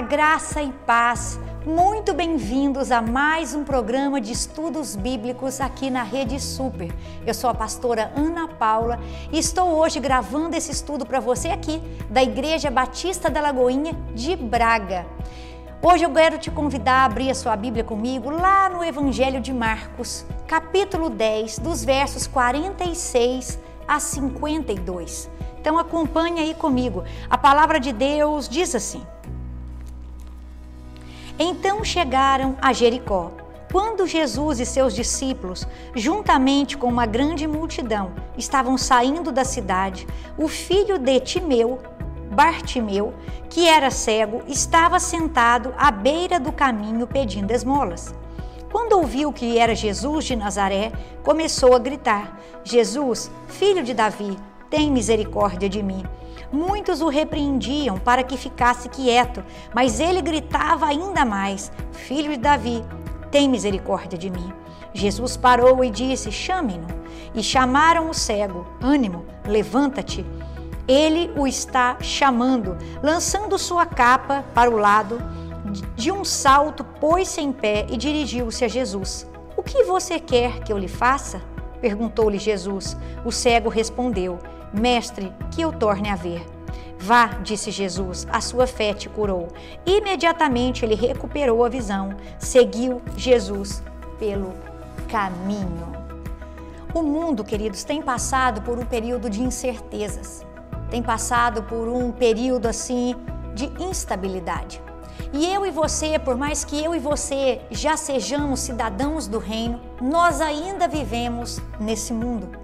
graça e paz. Muito bem-vindos a mais um programa de estudos bíblicos aqui na Rede Super. Eu sou a pastora Ana Paula e estou hoje gravando esse estudo para você aqui da Igreja Batista da Lagoinha de Braga. Hoje eu quero te convidar a abrir a sua Bíblia comigo lá no Evangelho de Marcos, capítulo 10, dos versos 46 a 52. Então acompanhe aí comigo. A palavra de Deus diz assim: Então chegaram a Jericó. Quando Jesus e seus discípulos, juntamente com uma grande multidão, estavam saindo da cidade, o filho de Timeu, Bartimeu, que era cego, estava sentado à beira do caminho pedindo esmolas. Quando ouviu que era Jesus de Nazaré, começou a gritar: Jesus, filho de Davi, tem misericórdia de mim. Muitos o repreendiam para que ficasse quieto, mas ele gritava ainda mais: Filho de Davi, tem misericórdia de mim. Jesus parou e disse: Chamem-no. E chamaram o cego: Ânimo, levanta-te. Ele o está chamando. Lançando sua capa para o lado, de um salto pôs-se em pé e dirigiu-se a Jesus. O que você quer que eu lhe faça? Perguntou-lhe Jesus. O cego respondeu: Mestre, que eu torne a ver. Vá, disse Jesus, a sua fé te curou. Imediatamente ele recuperou a visão, seguiu Jesus pelo caminho. O mundo, queridos, tem passado por um período de incertezas, tem passado por um período assim de instabilidade. E eu e você, por mais que eu e você já sejamos cidadãos do reino, nós ainda vivemos nesse mundo.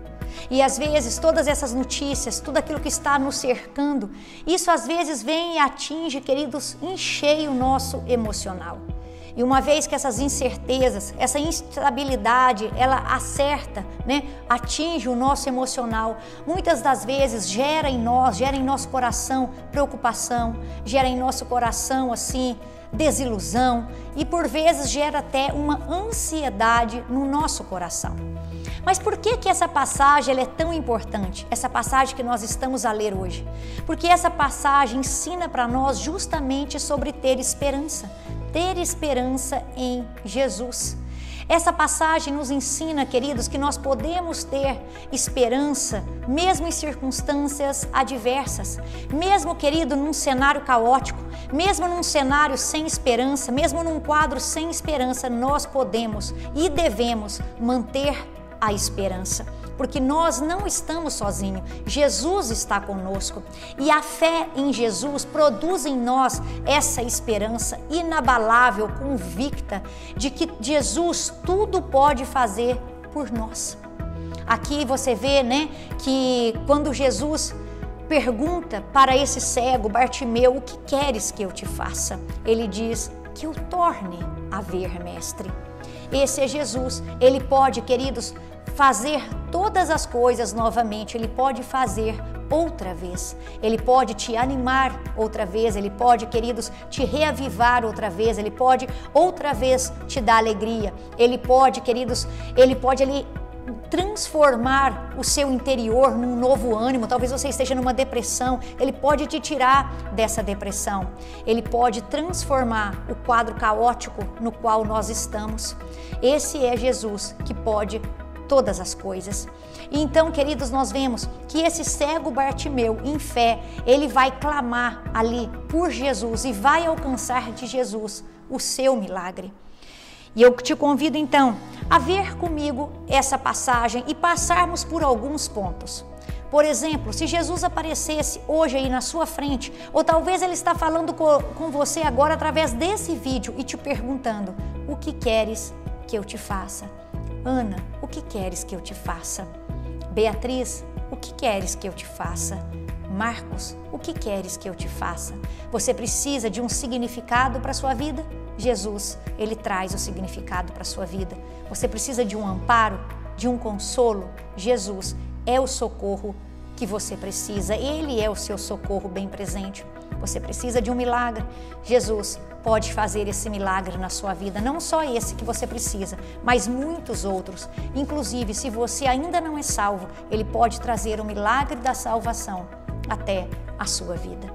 E às vezes todas essas notícias, tudo aquilo que está nos cercando, isso às vezes vem e atinge, queridos, em cheio o nosso emocional. E uma vez que essas incertezas, essa instabilidade, ela acerta, atinge o nosso emocional, muitas das vezes gera em nosso coração preocupação, gera em nosso coração assim desilusão e por vezes gera até uma ansiedade no nosso coração. Mas por que essa passagem ela é tão importante? Essa passagem que nós estamos a ler hoje. Porque essa passagem ensina para nós justamente sobre ter esperança em Jesus. Essa passagem nos ensina, queridos, que nós podemos ter esperança mesmo em circunstâncias adversas, mesmo, querido, num cenário caótico, mesmo num cenário sem esperança, mesmo num quadro sem esperança, nós podemos e devemos manter a esperança, porque nós não estamos sozinhos, Jesus está conosco e a fé em Jesus produz em nós essa esperança inabalável, convicta de que Jesus tudo pode fazer por nós. Aqui você vê, que quando Jesus pergunta para esse cego, Bartimeu, o que queres que eu te faça? Ele diz: que eu torne a ver, mestre. Esse é Jesus, ele pode, queridos, fazer todas as coisas novamente, ele pode fazer outra vez, ele pode te animar outra vez, ele pode, queridos, te reavivar outra vez, ele pode outra vez te dar alegria, ele pode, queridos, ele pode transformar o seu interior num novo ânimo. Talvez você esteja numa depressão, ele pode te tirar dessa depressão, ele pode transformar o quadro caótico no qual nós estamos. Esse é Jesus que pode todas as coisas. E então, queridos, nós vemos que esse cego Bartimeu, em fé, ele vai clamar ali por Jesus e vai alcançar de Jesus o seu milagre. E eu te convido então a ver comigo essa passagem e passarmos por alguns pontos. Por exemplo, se Jesus aparecesse hoje aí na sua frente, ou talvez ele está falando com você agora através desse vídeo e te perguntando: o que queres que eu te faça? Ana, o que queres que eu te faça? Beatriz, o que queres que eu te faça? Marcos, o que queres que eu te faça? Você precisa de um significado para a sua vida? Jesus, ele traz o significado para a sua vida. Você precisa de um amparo, de um consolo? Jesus é o socorro que você precisa. Ele é o seu socorro bem presente. Você precisa de um milagre? Jesus pode fazer esse milagre na sua vida. Não só esse que você precisa, mas muitos outros. Inclusive, se você ainda não é salvo, ele pode trazer o milagre da salvação até a sua vida.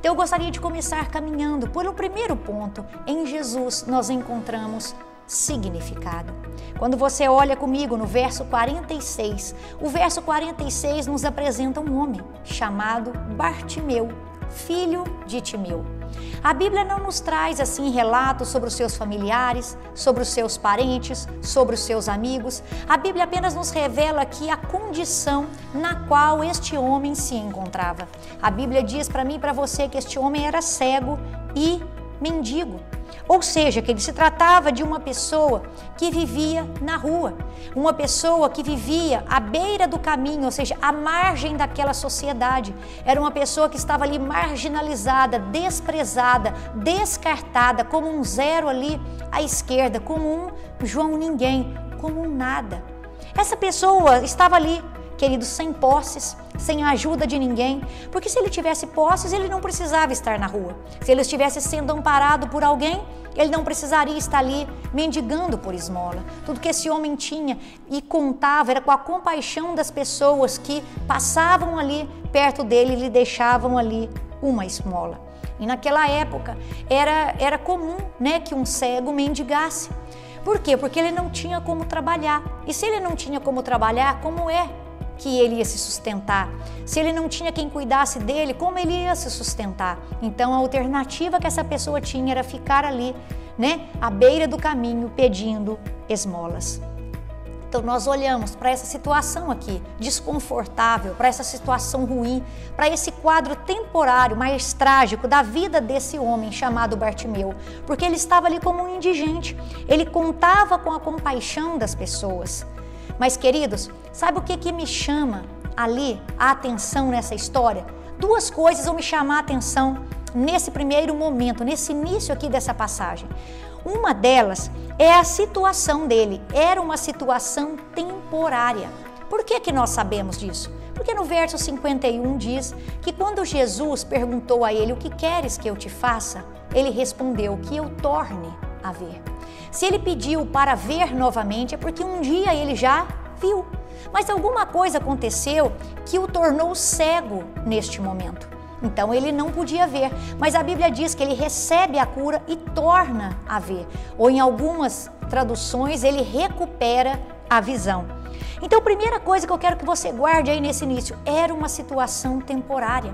Então eu gostaria de começar caminhando pelo primeiro ponto. Em Jesus nós encontramos significado. Quando você olha comigo no verso 46, o verso 46 nos apresenta um homem chamado Bartimeu, filho de Timeu. A Bíblia não nos traz assim relatos sobre os seus familiares, sobre os seus parentes, sobre os seus amigos. A Bíblia apenas nos revela aqui a condição na qual este homem se encontrava. A Bíblia diz para mim e para você que este homem era cego e mendigo. Ou seja, que ele se tratava de uma pessoa que vivia na rua, uma pessoa que vivia à beira do caminho, ou seja, à margem daquela sociedade. Era uma pessoa que estava ali marginalizada, desprezada, descartada, como um zero ali à esquerda, como um João Ninguém, como um nada. Essa pessoa estava ali, queridos, sem posses, sem a ajuda de ninguém, porque se ele tivesse posses, ele não precisava estar na rua. Se ele estivesse sendo amparado por alguém, ele não precisaria estar ali mendigando por esmola. Tudo que esse homem tinha e contava era com a compaixão das pessoas que passavam ali perto dele e lhe deixavam ali uma esmola. E naquela época era comum, né, que um cego mendigasse. Por quê? Porque ele não tinha como trabalhar. E se ele não tinha como trabalhar, como é que ele ia se sustentar? Se ele não tinha quem cuidasse dele, como ele ia se sustentar? Então a alternativa que essa pessoa tinha era ficar ali, né, à beira do caminho pedindo esmolas. Então nós olhamos para essa situação aqui, desconfortável, para essa situação ruim, para esse quadro temporário, mais trágico da vida desse homem chamado Bartimeu, porque ele estava ali como um indigente, ele contava com a compaixão das pessoas. Mas, queridos, sabe o que me chama ali a atenção nessa história? Duas coisas vão me chamar a atenção nesse primeiro momento, nesse início aqui dessa passagem. Uma delas é a situação dele. Era uma situação temporária. Por que nós sabemos disso? Porque no verso 51 diz que quando Jesus perguntou a ele: o que queres que eu te faça? Ele respondeu: que eu torne a ver. Se ele pediu para ver novamente, é porque um dia ele já viu. Mas alguma coisa aconteceu que o tornou cego neste momento. Então ele não podia ver. Mas a Bíblia diz que ele recebe a cura e torna a ver. Ou em algumas traduções, ele recupera a visão. Então, a primeira coisa que eu quero que você guarde aí nesse início, era uma situação temporária.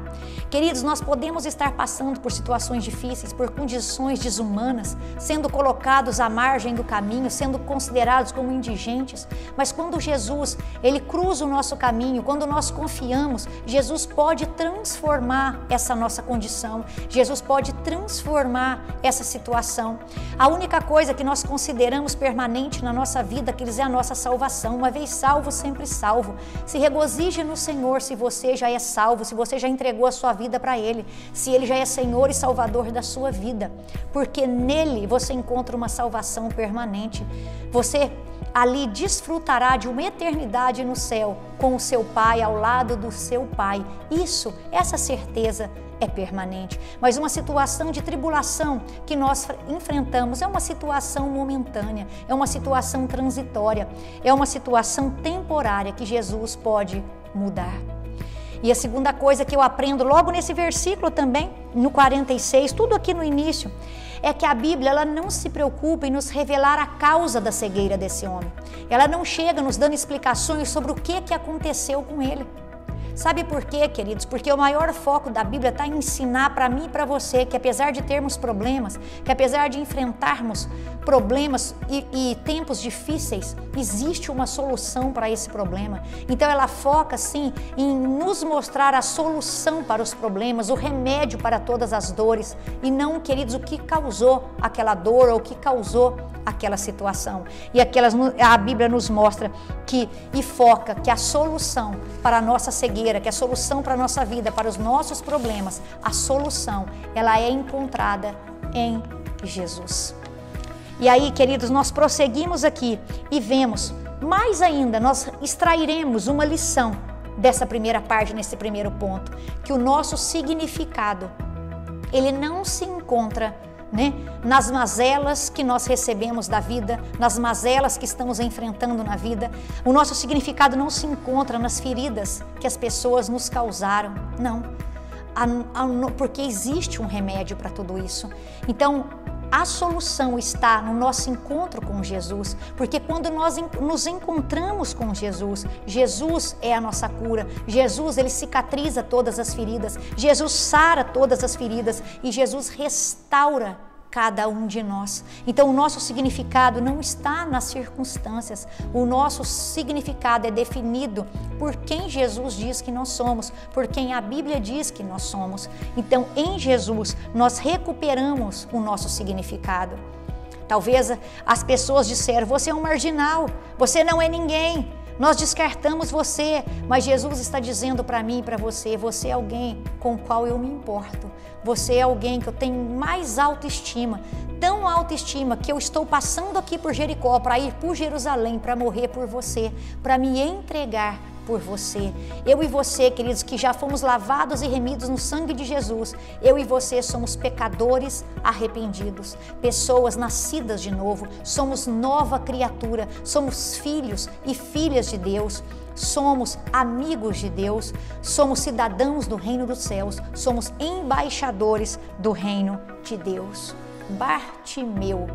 Queridos, nós podemos estar passando por situações difíceis, por condições desumanas, sendo colocados à margem do caminho, sendo considerados como indigentes, mas quando Jesus, ele cruza o nosso caminho, quando nós confiamos, Jesus pode transformar essa nossa condição, Jesus pode transformar essa situação. A única coisa que nós consideramos permanente na nossa vida, queridos, é a nossa salvação. Uma vez salvo, sempre salvo. Se regozije no Senhor se você já é salvo, se você já entregou a sua vida para Ele, se Ele já é Senhor e Salvador da sua vida, porque nele você encontra uma salvação permanente. Você ali desfrutará de uma eternidade no céu, com o seu Pai, ao lado do seu Pai. Essa certeza é permanente. Mas uma situação de tribulação que nós enfrentamos é uma situação momentânea, é uma situação transitória, é uma situação temporária que Jesus pode mudar. E a segunda coisa que eu aprendo logo nesse versículo também, no 46, tudo aqui no início, é que a Bíblia ela não se preocupa em nos revelar a causa da cegueira desse homem. Ela não chega nos dando explicações sobre o que aconteceu com ele. Sabe por quê, queridos? Porque o maior foco da Bíblia está em ensinar para mim e para você que apesar de termos problemas, que apesar de enfrentarmos problemas e tempos difíceis, existe uma solução para esse problema. Então ela foca sim em nos mostrar a solução para os problemas, o remédio para todas as dores e não, queridos, o que causou aquela dor ou o que causou aquela situação. E a Bíblia nos mostra e foca que a solução para a nossa cegueira, que a solução para a nossa vida, para os nossos problemas, a solução, ela é encontrada em Jesus. E aí, queridos, nós prosseguimos aqui e vemos, mais ainda, nós extrairemos uma lição dessa primeira parte, nesse primeiro ponto, que o nosso significado, ele não se encontra nas mazelas que nós recebemos da vida, nas mazelas que estamos enfrentando na vida. O nosso significado não se encontra nas feridas que as pessoas nos causaram, não. porque existe um remédio para tudo isso. Então, a solução está no nosso encontro com Jesus, porque quando nós nos encontramos com Jesus, Jesus é a nossa cura. Jesus, ele cicatriza todas as feridas, Jesus sara todas as feridas e Jesus restaura cada um de nós. Então o nosso significado não está nas circunstâncias, o nosso significado é definido por quem Jesus diz que nós somos, por quem a Bíblia diz que nós somos. Então em Jesus nós recuperamos o nosso significado. Talvez as pessoas disseram: você é um marginal, você não é ninguém, nós descartamos você, mas Jesus está dizendo para mim e para você: você é alguém com o qual eu me importo, você é alguém que eu tenho mais autoestima, tão autoestima que eu estou passando aqui por Jericó para ir por Jerusalém, para morrer por você, para me entregar por você. Eu e você, queridos, que já fomos lavados e remidos no sangue de Jesus, eu e você somos pecadores arrependidos, pessoas nascidas de novo, somos nova criatura, somos filhos e filhas de Deus, somos amigos de Deus, somos cidadãos do reino dos céus, somos embaixadores do reino de Deus. Bartimeu,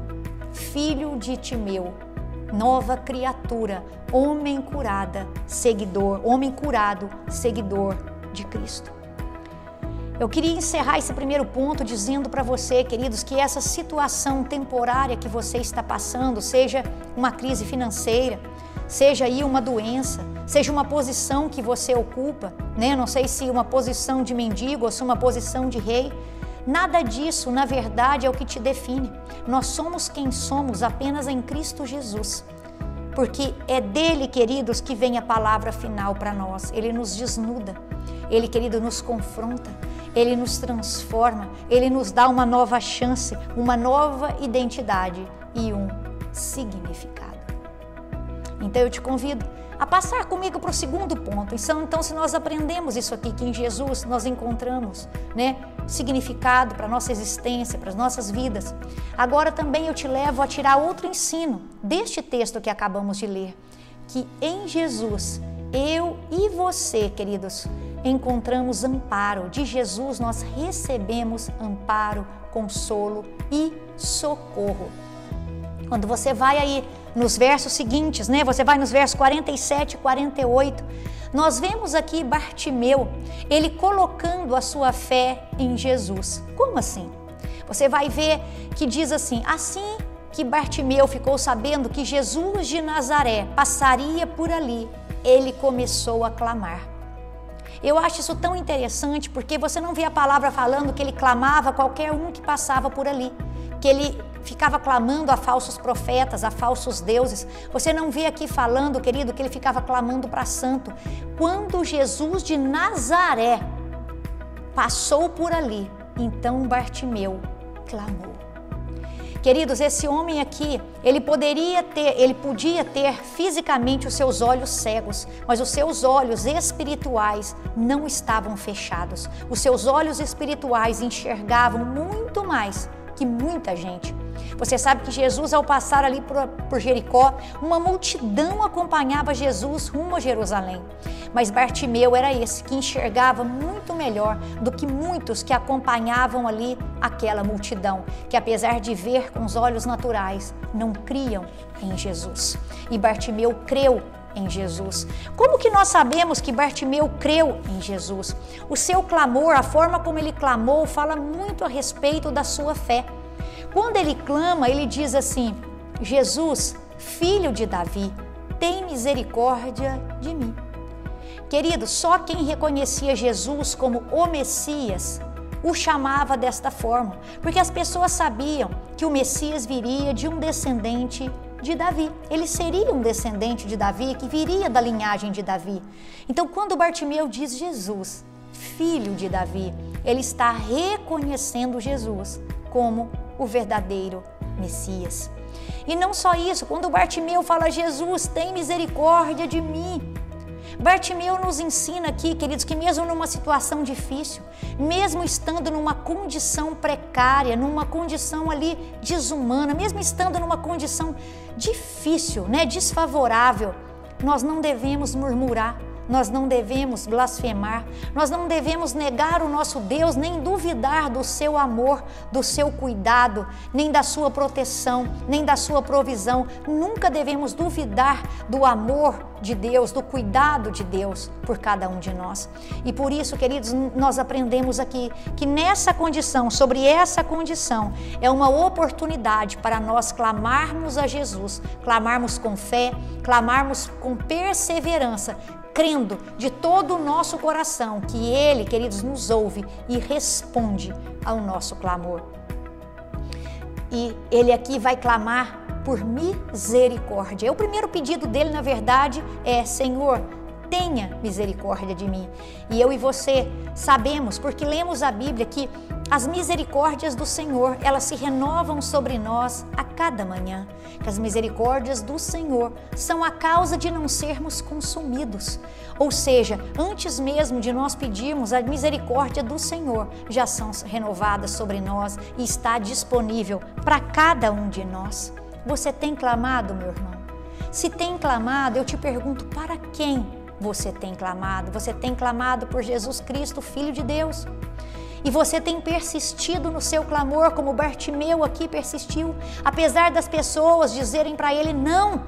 filho de Timeu, nova criatura, homem curado, seguidor de Cristo. Eu queria encerrar esse primeiro ponto dizendo para você, queridos, que essa situação temporária que você está passando, seja uma crise financeira, seja aí uma doença, seja uma posição que você ocupa, né? Não sei se uma posição de mendigo ou se uma posição de rei, nada disso, na verdade, é o que te define. Nós somos quem somos apenas em Cristo Jesus. Porque é dele, queridos, que vem a palavra final para nós. Ele nos desnuda, ele, querido, nos confronta, ele nos transforma, ele nos dá uma nova chance, uma nova identidade e um significado. Então eu te convido a passar comigo para o segundo ponto. Então, se nós aprendemos isso aqui, que em Jesus nós encontramos, né, significado para a nossa existência, para as nossas vidas, agora também eu te levo a tirar outro ensino deste texto que acabamos de ler, que em Jesus, eu e você, queridos, encontramos amparo. De Jesus nós recebemos amparo, consolo e socorro. Quando você vai aí nos versos seguintes, né? Você vai nos versos 47 e 48, nós vemos aqui Bartimeu, ele colocando a sua fé em Jesus. Como assim? Você vai ver que diz assim: assim que Bartimeu ficou sabendo que Jesus de Nazaré passaria por ali, ele começou a clamar. Eu acho isso tão interessante, porque você não vê a palavra falando que ele clamava a qualquer um que passava por ali, que ele ficava clamando a falsos profetas, a falsos deuses. Você não vê aqui falando, querido, que ele ficava clamando para santo. Quando Jesus de Nazaré passou por ali, então Bartimeu clamou. Queridos, esse homem aqui, ele podia ter fisicamente os seus olhos cegos, mas os seus olhos espirituais não estavam fechados. Os seus olhos espirituais enxergavam muito mais que muita gente. Você sabe que Jesus, ao passar ali por Jericó, uma multidão acompanhava Jesus rumo a Jerusalém. Mas Bartimeu era esse que enxergava muito melhor do que muitos que acompanhavam ali aquela multidão, que apesar de ver com os olhos naturais, não criam em Jesus. E Bartimeu creu em Jesus. Como que nós sabemos que Bartimeu creu em Jesus? O seu clamor, a forma como ele clamou, fala muito a respeito da sua fé. Quando ele clama, ele diz assim: Jesus, filho de Davi, tem misericórdia de mim. Querido, só quem reconhecia Jesus como o Messias o chamava desta forma, porque as pessoas sabiam que o Messias viria de um descendente de Davi. Ele seria um descendente de Davi, que viria da linhagem de Davi. Então, quando Bartimeu diz Jesus, filho de Davi, ele está reconhecendo Jesus como o verdadeiro Messias. E não só isso, quando Bartimeu fala: Jesus, tem misericórdia de mim, Bartimeu nos ensina aqui, queridos, que mesmo numa situação difícil, mesmo estando numa condição precária, numa condição ali desumana, mesmo estando numa condição difícil, desfavorável, nós não devemos murmurar, nós não devemos blasfemar, nós não devemos negar o nosso Deus, nem duvidar do seu amor, do seu cuidado, nem da sua proteção, nem da sua provisão. Nunca devemos duvidar do amor de Deus, do cuidado de Deus por cada um de nós. E por isso, queridos, nós aprendemos aqui que nessa condição, sobre essa condição, é uma oportunidade para nós clamarmos a Jesus, clamarmos com fé, clamarmos com perseverança, crendo de todo o nosso coração que Ele, queridos, nos ouve e responde ao nosso clamor. E Ele aqui vai clamar por misericórdia. O primeiro pedido dele, na verdade, é: Senhor, tenha misericórdia de mim. E eu e você sabemos, porque lemos a Bíblia, que as misericórdias do Senhor, elas se renovam sobre nós a cada manhã. Que as misericórdias do Senhor são a causa de não sermos consumidos. Ou seja, antes mesmo de nós pedirmos, a misericórdia do Senhor já são renovadas sobre nós e está disponível para cada um de nós. Você tem clamado, meu irmão? Se tem clamado, eu te pergunto, para quem você tem clamado? Você tem clamado por Jesus Cristo, Filho de Deus? E você tem persistido no seu clamor, como Bartimeu aqui persistiu, apesar das pessoas dizerem para ele: não,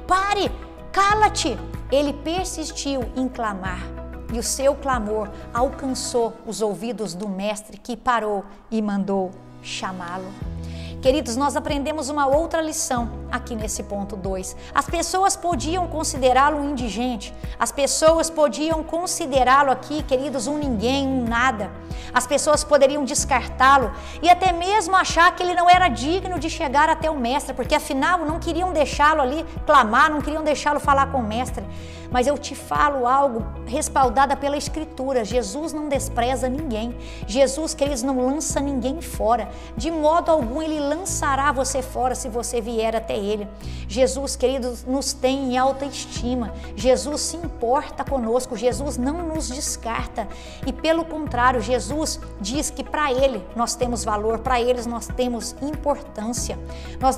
pare, cala-te. Ele persistiu em clamar e o seu clamor alcançou os ouvidos do Mestre, que parou e mandou chamá-lo. Queridos, nós aprendemos uma outra lição aqui nesse ponto 2. As pessoas podiam considerá-lo um indigente, as pessoas podiam considerá-lo aqui, queridos, um ninguém, um nada. As pessoas poderiam descartá-lo e até mesmo achar que ele não era digno de chegar até o Mestre, porque afinal não queriam deixá-lo ali clamar, não queriam deixá-lo falar com o Mestre. Mas eu te falo algo respaldada pela Escritura: Jesus não despreza ninguém. Jesus, queridos, não lança ninguém fora. De modo algum Ele lançará você fora se você vier até Ele. Jesus, queridos, nos tem em alta estima. Jesus se importa conosco. Jesus não nos descarta. E pelo contrário, Jesus diz que para Ele nós temos valor, para Ele nós temos importância. Nós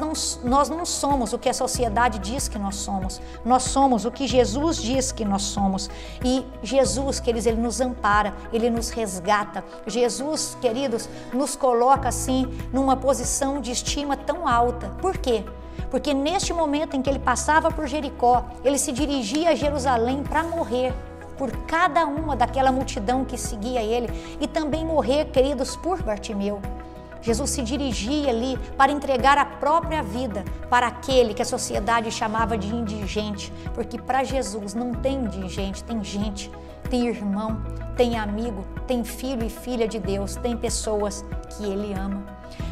não somos o que a sociedade diz que nós somos. Nós somos o que Jesus diz que nós somos. E Jesus, queridos, Ele nos ampara, Ele nos resgata. Jesus, queridos, nos coloca assim numa posição de estima tão alta. Por quê? Porque neste momento em que Ele passava por Jericó, Ele se dirigia a Jerusalém para morrer por cada uma daquela multidão que seguia Ele e também morrer, queridos, por Bartimeu. Jesus se dirigia ali para entregar a própria vida para aquele que a sociedade chamava de indigente, porque para Jesus não tem indigente, tem gente, tem irmão, tem amigo, tem filho e filha de Deus, tem pessoas que Ele ama.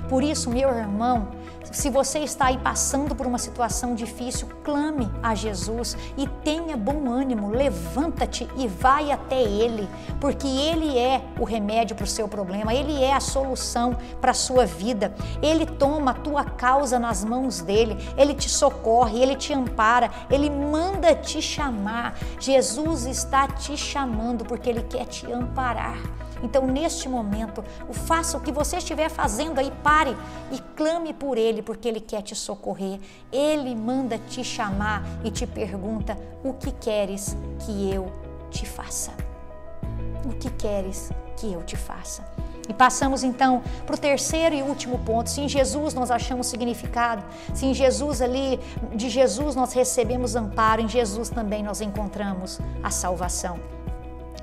Por isso, meu irmão, se você está aí passando por uma situação difícil, clame a Jesus e tenha bom ânimo, levanta-te e vai até Ele, porque Ele é o remédio para o seu problema, Ele é a solução para a sua vida. Ele toma a tua causa nas mãos dEle, Ele te socorre, Ele te ampara, Ele manda te chamar. Jesus está te chamando porque Ele quer te amparar. Então, neste momento, faça o que você estiver fazendo aí, pare e clame por Ele, porque Ele quer te socorrer. Ele manda te chamar e te pergunta: o que queres que eu te faça? O que queres que eu te faça? E passamos então para o terceiro e último ponto. Se em Jesus nós achamos significado, se em Jesus ali, de Jesus nós recebemos amparo, em Jesus também nós encontramos a salvação.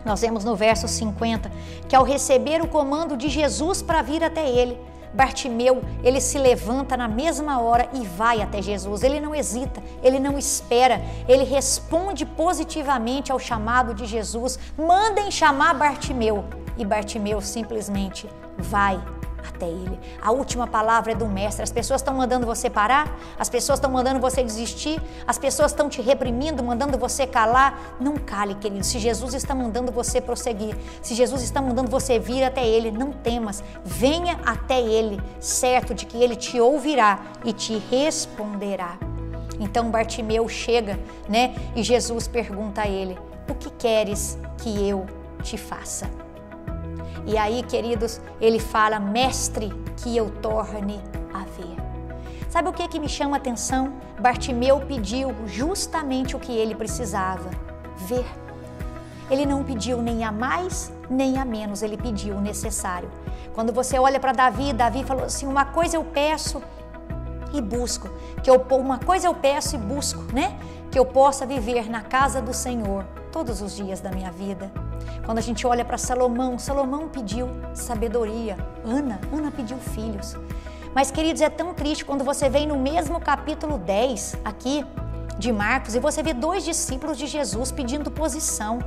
Nós vemos no verso 50 que ao receber o comando de Jesus para vir até ele, Bartimeu, ele se levanta na mesma hora e vai até Jesus. Ele não hesita, ele não espera, ele responde positivamente ao chamado de Jesus. Mandem chamar Bartimeu. E Bartimeu simplesmente vai até ele. A última palavra é do Mestre. As pessoas estão mandando você parar, as pessoas estão mandando você desistir, as pessoas estão te reprimindo, mandando você calar. Não cale, querido. Se Jesus está mandando você prosseguir, se Jesus está mandando você vir até Ele, não temas. Venha até Ele, certo de que Ele te ouvirá e te responderá. Então Bartimeu chega, né? E Jesus pergunta a ele: o que queres que eu te faça? E aí, queridos, ele fala: mestre, que eu torne a ver. Sabe o que me chama a atenção? Bartimeu pediu justamente o que ele precisava: ver. ele não pediu nem a mais, nem a menos, ele pediu o necessário. Quando você olha para Davi, Davi falou assim, uma coisa eu peço e busco, né? Que eu possa viver na casa do Senhor todos os dias da minha vida. Quando a gente olha para Salomão, Salomão pediu sabedoria, Ana pediu filhos. Mas, queridos, é tão triste quando você vem no mesmo capítulo 10 aqui de Marcos e você vê 2 discípulos de Jesus pedindo posição.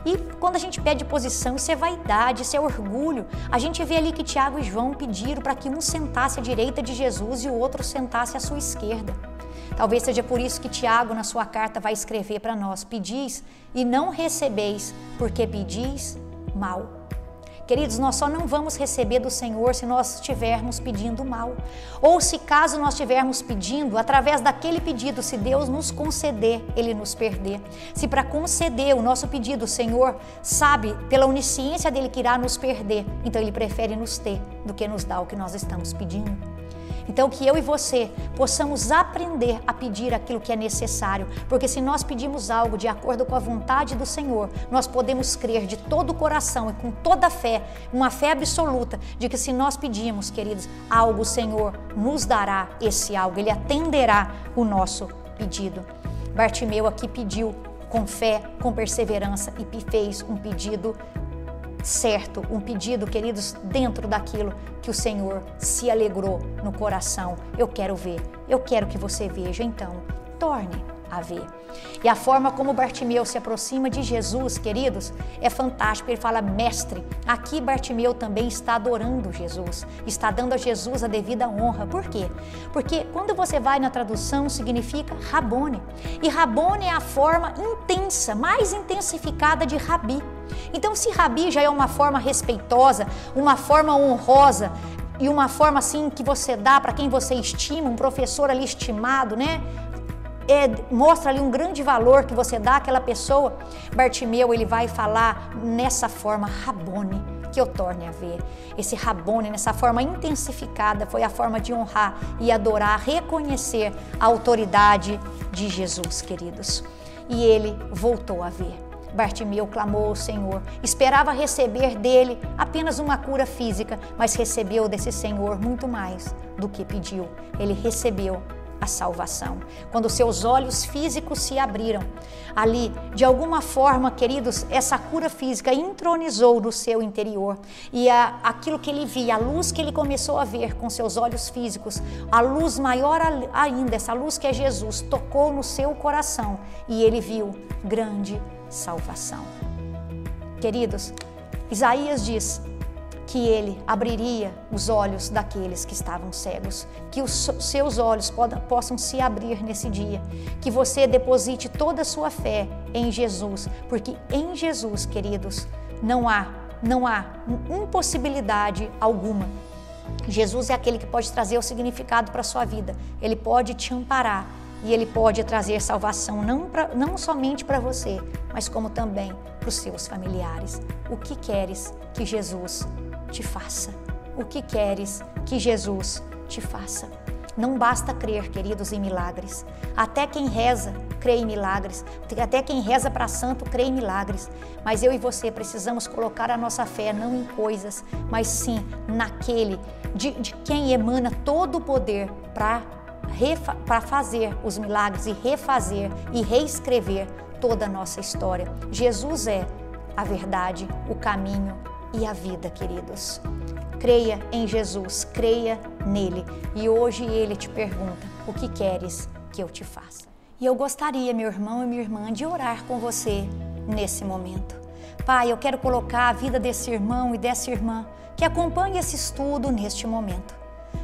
E quando a gente pede posição, isso é vaidade, isso é orgulho. A gente vê ali que Tiago e João pediram para que um sentasse à direita de Jesus e o outro sentasse à sua esquerda. Talvez seja por isso que Tiago, na sua carta, vai escrever para nós: pedis e não recebeis, porque pedis mal. Queridos, nós só não vamos receber do Senhor se nós estivermos pedindo mal. Ou se caso nós estivermos pedindo, através daquele pedido, se Deus nos conceder, Ele nos perder. Se para conceder o nosso pedido, o Senhor sabe, pela onisciência dEle, que irá nos perder, então Ele prefere nos ter do que nos dar o que nós estamos pedindo. Então, que eu e você possamos aprender a pedir aquilo que é necessário, porque se nós pedimos algo de acordo com a vontade do Senhor, nós podemos crer de todo o coração e com toda a fé, uma fé absoluta, de que se nós pedimos, queridos, algo, o Senhor nos dará esse algo, Ele atenderá o nosso pedido. Bartimeu aqui pediu com fé, com perseverança e fez um pedido certo, um pedido, queridos, dentro daquilo que o Senhor se alegrou no coração. Eu quero ver, eu quero que você veja, então torne a ver. E a forma como Bartimeu se aproxima de Jesus, queridos, é fantástico. Ele fala, mestre. Aqui Bartimeu também está adorando Jesus, está dando a Jesus a devida honra. Por quê? Porque quando você vai na tradução, significa Rabone. E Rabone é a forma intensa, mais intensificada de Rabi. Então, se Rabi já é uma forma respeitosa, uma forma honrosa e uma forma assim que você dá para quem você estima, um professor ali estimado, né? Mostra ali um grande valor que você dá àquela pessoa. Bartimeu, ele vai falar nessa forma, Rabone, que eu torne a ver. Esse Rabone, nessa forma intensificada, foi a forma de honrar e adorar, reconhecer a autoridade de Jesus, queridos. E ele voltou a ver. Bartimeu clamou ao Senhor, esperava receber dele apenas uma cura física, mas recebeu desse Senhor muito mais do que pediu. Ele recebeu a salvação. Quando seus olhos físicos se abriram, ali, de alguma forma, queridos, essa cura física entronizou no seu interior. E aquilo que ele via, a luz que ele começou a ver com seus olhos físicos, a luz maior ainda, essa luz que é Jesus, tocou no seu coração e ele viu grande salvação. Queridos, Isaías diz que ele abriria os olhos daqueles que estavam cegos, que os seus olhos possam se abrir nesse dia, que você deposite toda a sua fé em Jesus, porque em Jesus, queridos, não há impossibilidade alguma. Jesus é aquele que pode trazer o significado para a sua vida, Ele pode te amparar e Ele pode trazer salvação não somente para você, mas como também para os seus familiares. O que queres que Jesus te faça? O que queres que Jesus te faça? Não basta crer, queridos, em milagres. Até quem reza crê em milagres. Até quem reza para santo crê em milagres. Mas eu e você precisamos colocar a nossa fé não em coisas, mas sim naquele de quem emana todo o poder para fazer os milagres e refazer e reescrever toda a nossa história. Jesus é a verdade, o caminho e a vida, queridos. Creia em Jesus, creia nele. E hoje ele te pergunta, o que queres que eu te faça? E eu gostaria, meu irmão e minha irmã, de orar com você nesse momento. Pai, eu quero colocar a vida desse irmão e dessa irmã que acompanha esse estudo neste momento.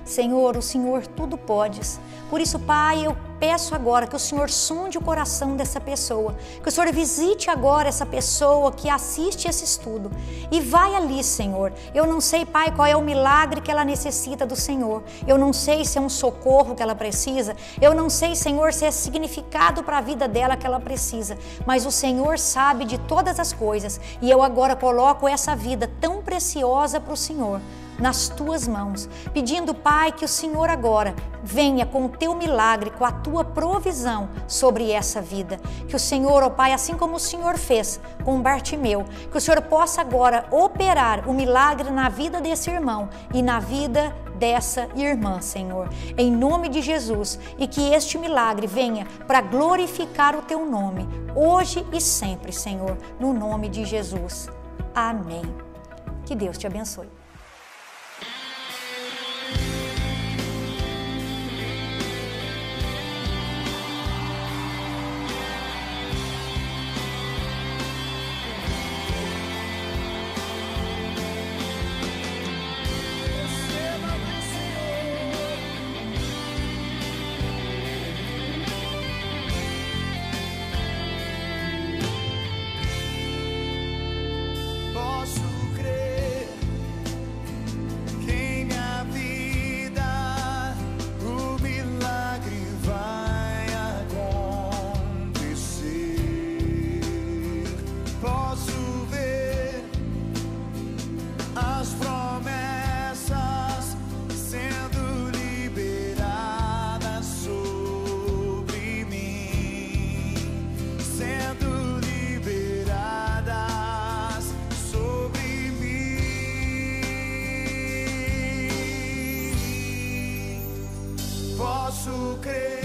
Senhor, o Senhor tudo podes. Por isso, Pai, eu peço agora que o Senhor sonde o coração dessa pessoa, que o Senhor visite agora essa pessoa que assiste esse estudo e vai ali, Senhor. Eu não sei, Pai, qual é o milagre que ela necessita do Senhor. Eu não sei se é um socorro que ela precisa. Eu não sei, Senhor, se é significado para a vida dela que ela precisa. Mas o Senhor sabe de todas as coisas e eu agora coloco essa vida tão preciosa para o Senhor nas tuas mãos, pedindo, Pai, que o Senhor agora venha com o teu milagre, com a tua provisão sobre essa vida. Que o Senhor, ó Pai, assim como o Senhor fez com Bartimeu, que o Senhor possa agora operar o milagre na vida desse irmão e na vida dessa irmã, Senhor, em nome de Jesus, e que este milagre venha para glorificar o teu nome, hoje e sempre, Senhor, no nome de Jesus. Amém. Que Deus te abençoe. Posso crer.